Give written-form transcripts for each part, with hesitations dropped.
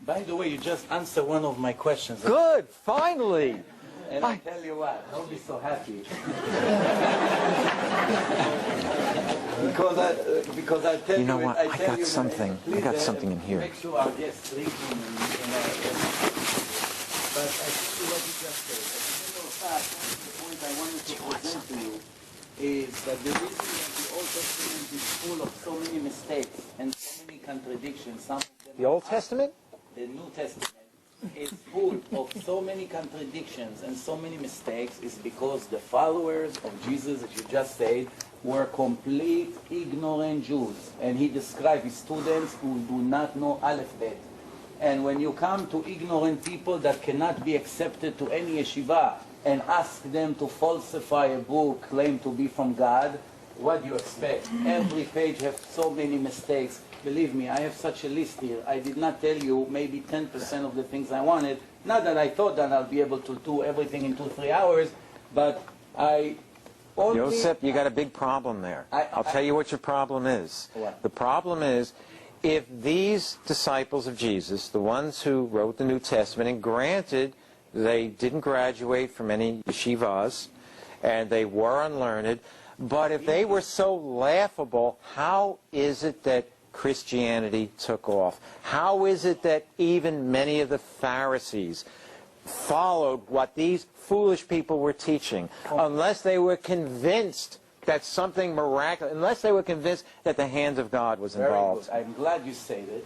By the way, you just answered one of my questions. Good, finally. And I tell you what, I'll be so happy. because I tell you, You know what? I got you, something. I got something in here. Make sure our guests sleep in. But I see what you just said. As a matter of fact, the point I wanted to present to you is that the reason that the Old Testament is full of so many mistakes and so many contradictions, some of them The Old Testament? The New Testament is full of so many contradictions and so many mistakes is because the followers of Jesus, as you just said, were complete ignorant Jews. And he described his students who do not know Aleph Bet. And when you come to ignorant people that cannot be accepted to any yeshiva and ask them to falsify a book claimed to be from God, what do you expect? Every page has so many mistakes. Believe me, I have such a list here. I did not tell you maybe 10% of the things I wanted. Not that I thought that I'll be able to do everything in 2-3 hours, but I only... Yosef, you got a big problem there. I'll tell you what your problem is. What? The problem is, if these disciples of Jesus, the ones who wrote the New Testament, and granted they didn't graduate from any yeshivas, and they were unlearned, but if they were so laughable, how is it that Christianity took off? How is it that even many of the Pharisees followed what these foolish people were teaching, unless they were convinced that something miraculous, unless they were convinced that the hand of God was involved? Very good. I'm glad you said it.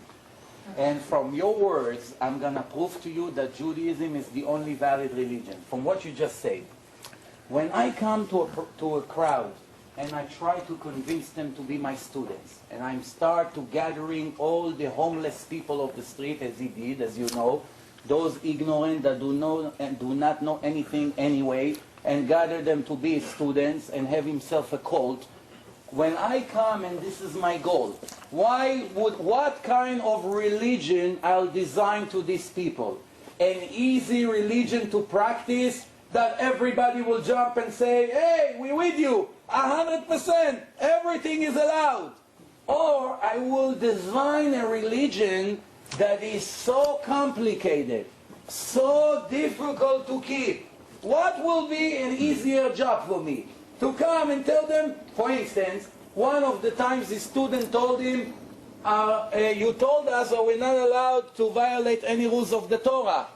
And from your words, I'm going to prove to you that Judaism is the only valid religion. From what you just said. When I come to a crowd and I try to convince them to be my students, and I start to gathering all the homeless people of the street, as he did, as you know, those ignorant that do not know anything anyway, and gather them to be his students and have himself a cult. When I come, and this is my goal, what kind of religion I'll design to these people? An easy religion to practice that everybody will jump and say, hey, we're with you, 100%, everything is allowed. Or I will design a religion that is so complicated, so difficult to keep. What will be an easier job for me? To come and tell them, for instance, one of the times the student told him, you told us that we're not allowed to violate any rules of the Torah.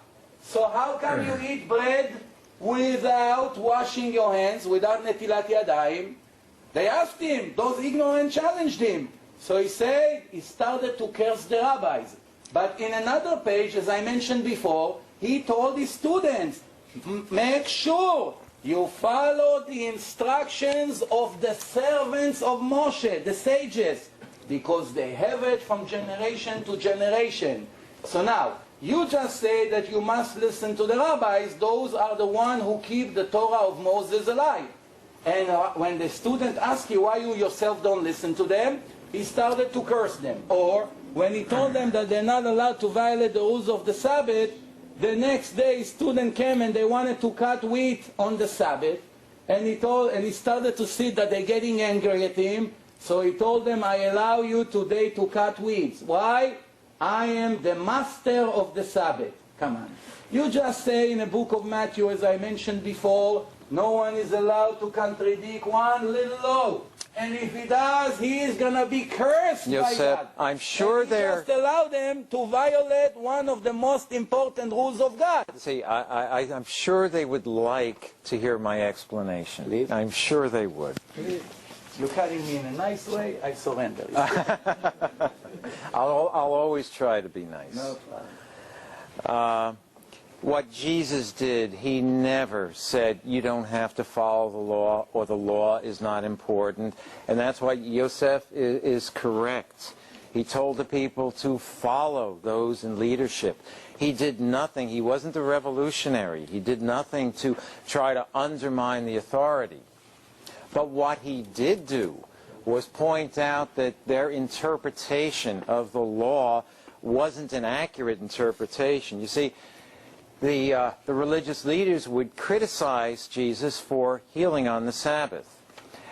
So how come you eat bread without washing your hands, without netilat yadayim? They asked him, those ignorant challenged him. So he said, he started to curse the rabbis. But in another page, as I mentioned before, he told his students, make sure you follow the instructions of the servants of Moshe, the sages, because they have it from generation to generation. So now, you just say that you must listen to the rabbis. Those are the ones who keep the Torah of Moses alive. And when the student asks you why you yourself don't listen to them, he started to curse them. Or when he told them that they're not allowed to violate the rules of the Sabbath, the next day student came and they wanted to cut wheat on the Sabbath. And he started to see that they're getting angry at him. So he told them, I allow you today to cut weeds. Why? I am the master of the Sabbath. Come on. You just say in the book of Matthew, as I mentioned before, no one is allowed to contradict one little law. And if he does, he is going to be cursed by God. I'm sure they're... just allow them to violate one of the most important rules of God. See, I'm sure they would like to hear my explanation. Please? I'm sure they would. Please. You're cutting me in a nice way, I surrender. I'll always try to be nice. No problem. What Jesus did, he never said you don't have to follow the law or the law is not important. And that's why Yosef is correct. He told the people to follow those in leadership. He did nothing. He wasn't a revolutionary. He did nothing to try to undermine the authority. But what he did do was point out that their interpretation of the law wasn't an accurate interpretation. You see, the religious leaders would criticize Jesus for healing on the Sabbath.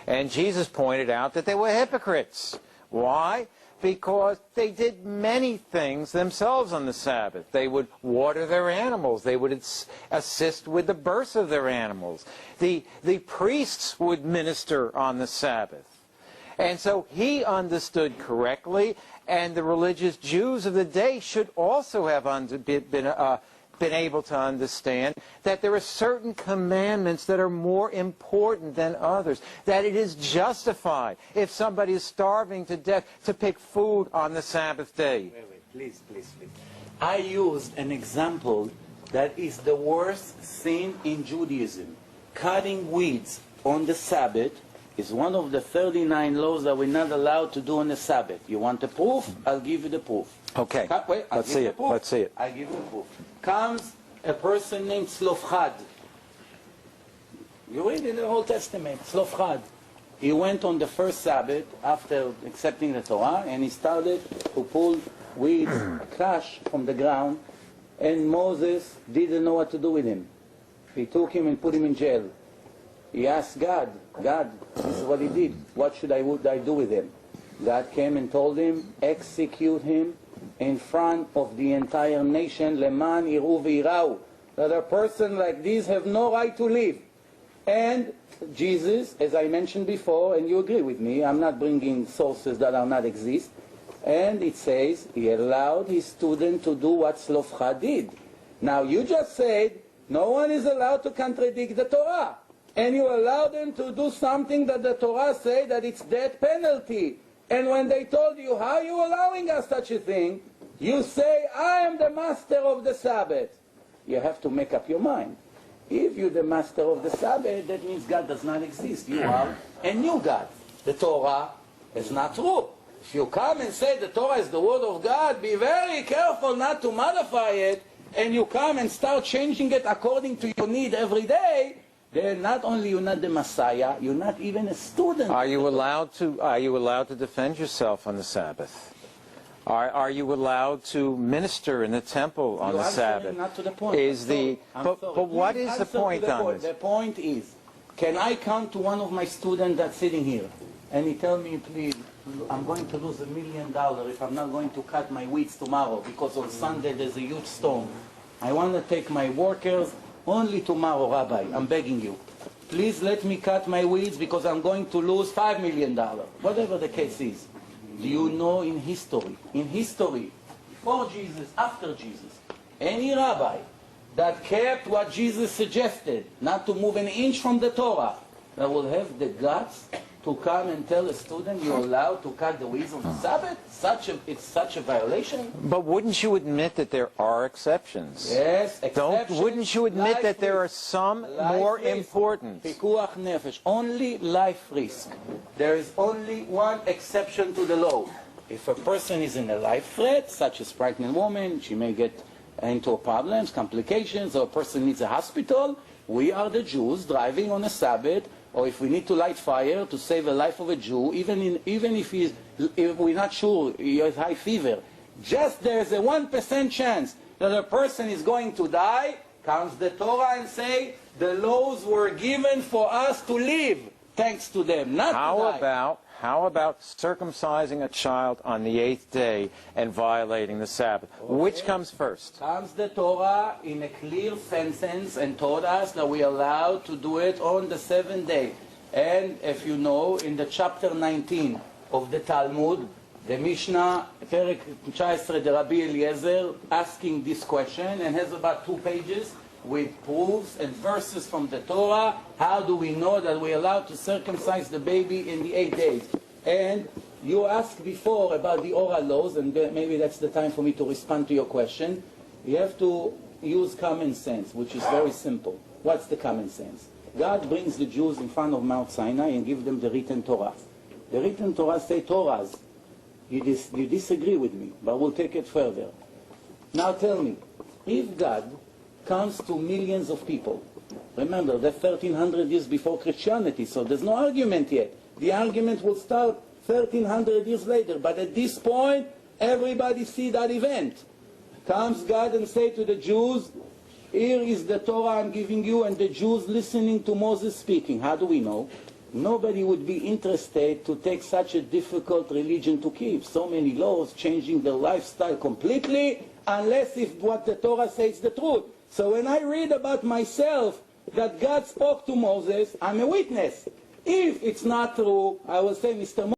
And Jesus pointed out that they were hypocrites. Why? because they did many things themselves on the Sabbath. They would water their animals. They would assist with the birth of their animals. The priests would minister on the Sabbath. And so he understood correctly, and the religious Jews of the day should also have been able to understand that there are certain commandments that are more important than others, that it is justified if somebody is starving to death to pick food on the Sabbath day. Wait, please. I used an example that is the worst sin in Judaism. Cutting weeds on the Sabbath is one of the 39 laws that we're not allowed to do on the Sabbath. You want the proof? I'll give you the proof. Okay, let's see it. Let's see it. I give you the proof. Comes a person named Slofchad. You read in the Old Testament, Slofchad. He went on the first Sabbath after accepting the Torah, and he started to pull weeds, cash from the ground, and Moses didn't know what to do with him. He took him and put him in jail. He asked God, this is what he did. What should I do with him? God came and told him, execute him in front of the entire nation, leman iru v'irau, that a person like this have no right to live. And Jesus, as I mentioned before, and you agree with me, I'm not bringing sources that are not exist, and it says he allowed his student to do what Slofchad did. Now you just said no one is allowed to contradict the Torah, and you allow them to do something that the Torah say that it's death penalty. And when they told you, how are you allowing us such a thing? You say, I am the master of the Sabbath. You have to make up your mind. If you're the master of the Sabbath, that means God does not exist. You are a new God. The Torah is not true. If you come and say the Torah is the word of God, be very careful not to modify it, and you come and start changing it according to your need every day, then not only you're not the Messiah, you're not even a student. Are you allowed to defend yourself on the Sabbath? Are you allowed to minister in the temple on the Sabbath? Not to the point. But what is the point on this? The point is, can I come to one of my students that's sitting here, and he tell me, please, I'm going to lose $1 million if I'm not going to cut my weeds tomorrow, because on Sunday there's a huge storm. I want to take my workers only tomorrow, Rabbi, I'm begging you. Please let me cut my weeds because I'm going to lose $5 million, whatever the case is. Do you know in history, before Jesus, after Jesus, any rabbi that kept what Jesus suggested, not to move an inch from the Torah, that will have the guts to come and tell a student you're allowed to cut the weeds on the Sabbath? It's such a violation. But wouldn't you admit that there are exceptions? Yes, exceptions. Wouldn't you admit that there are some more important? Pikuach nefesh, only life risk. There is only one exception to the law. If a person is in a life threat, such as pregnant woman, she may get into problems, complications, or a person needs a hospital, we are the Jews driving on a Sabbath, or if we need to light fire to save the life of a Jew, even if we're not sure he has high fever, just there's a 1% chance that a person is going to die, comes the Torah and say, the laws were given for us to live, thanks to them, not to die. How about circumcising a child on the 8th day and violating the Sabbath? Okay. Which comes first? Comes the Torah in a clear sentence and told us that we are allowed to do it on the 7th day. And if you know, in the chapter 19 of the Talmud, the Mishnah, Perek 19, the Rabbi Eliezer, asking this question, and has about 2 pages with proofs and verses from the Torah. How do we know that we're allowed to circumcise the baby in the 8 days? And you asked before about the oral laws, and maybe that's the time for me to respond to your question. You have to use common sense, which is very simple. What's the common sense? God brings the Jews in front of Mount Sinai and gives them the written Torah. The written Torah say Torahs. You disagree with me, but we'll take it further. Now tell me, if God comes to millions of people, remember that's 1300 years before Christianity, so there's no argument yet. The argument will start 1300 years later, but at this point everybody see that event. Comes God and say to the Jews, here is the Torah I'm giving you, and the Jews listening to Moses speaking. How do we know? nobody would be interested to take such a difficult religion to keep. So many laws, changing their lifestyle completely, unless if what the Torah says is the truth. So when I read about myself that God spoke to Moses, I'm a witness. If it's not true, I will say, Mr.